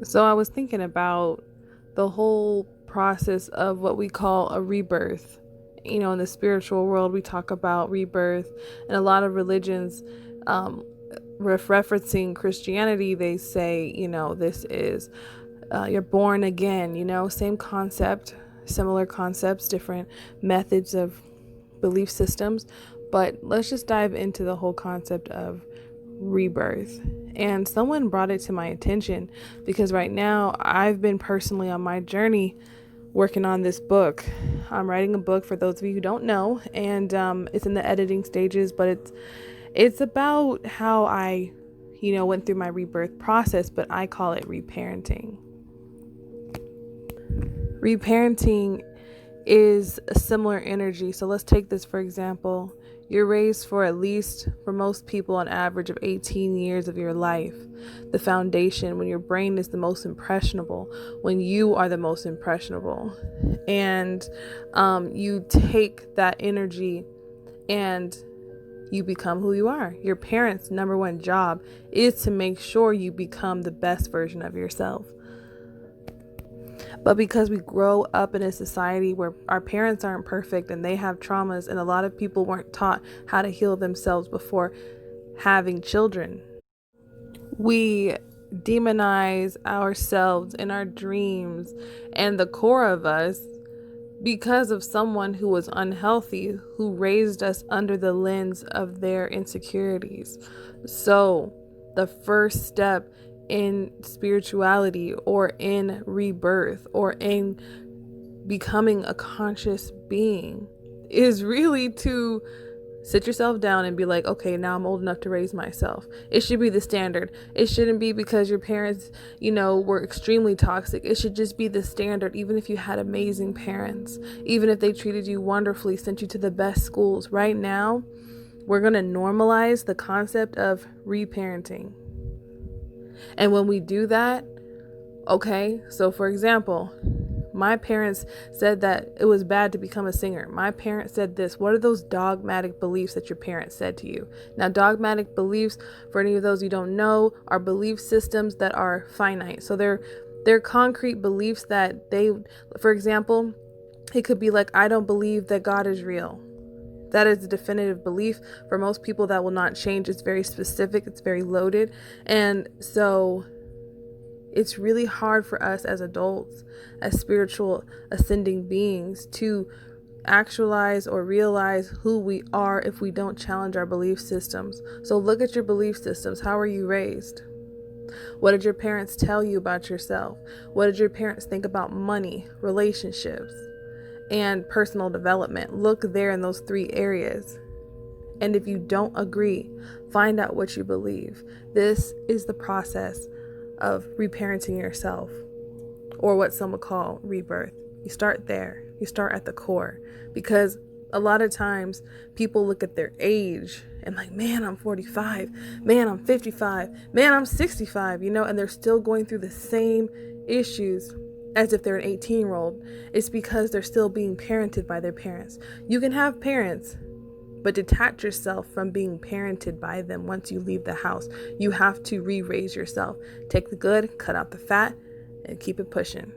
So I was thinking about the whole process of what we call a rebirth. In the spiritual world, we talk about rebirth, and a lot of religions, um, referencing Christianity, they say, this is you're born again. Same concept, similar concepts, different methods of belief systems. But let's just dive into the whole concept of rebirth. And someone brought it to my attention because right now I've been personally on my journey working on this book. I'm writing a book for those of you who don't know, and it's in the editing stages, but it's about how I, went through my rebirth process, but I call it reparenting. Reparenting is a similar energy. So let's take this for example. You're raised for at least, for most people, an average of 18 years of your life. The foundation, when your brain is the most impressionable, when you are the most impressionable. And you take that energy and you become who you are. Your parents' number one job is to make sure you become the best version of yourself. But because we grow up in a society where our parents aren't perfect and they have traumas, and a lot of people weren't taught how to heal themselves before having children, we demonize ourselves in our dreams and the core of us because of someone who was unhealthy, who raised us under the lens of their insecurities. So, the first step in spirituality or in rebirth or in becoming a conscious being is really to sit yourself down and be like, okay, now I'm old enough to raise myself. It should be the standard. It shouldn't be because your parents, were extremely toxic. It should just be the standard, even if you had amazing parents, even if they treated you wonderfully, sent you to the best schools. Right now, we're going to normalize the concept of reparenting. And when we do that, okay, so for example, my parents said that it was bad to become a singer. My parents said this. What are those dogmatic beliefs that your parents said to you? Now, dogmatic beliefs, for any of those you don't know, are belief systems that are finite. So they're concrete beliefs that for example, it could be like, I don't believe that God is real. That is a definitive belief. For most people, that will not change. It's very specific. It's very loaded. And so it's really hard for us as adults, as spiritual ascending beings, to actualize or realize who we are if we don't challenge our belief systems. So look at your belief systems. How were you raised? What did your parents tell you about yourself? What did your parents think about money, relationships, and personal development? Look there in those three areas. And if you don't agree, find out what you believe. This is the process of reparenting yourself, or what some would call rebirth. You start there. You start at the core, because a lot of times people look at their age and like, man, I'm 45, man, I'm 55, man, I'm 65, and they're still going through the same issues as if they're an 18-year-old. It's because they're still being parented by their parents. You can have parents, but detach yourself from being parented by them once you leave the house. You have to re-raise yourself. Take the good, cut out the fat, and keep it pushing.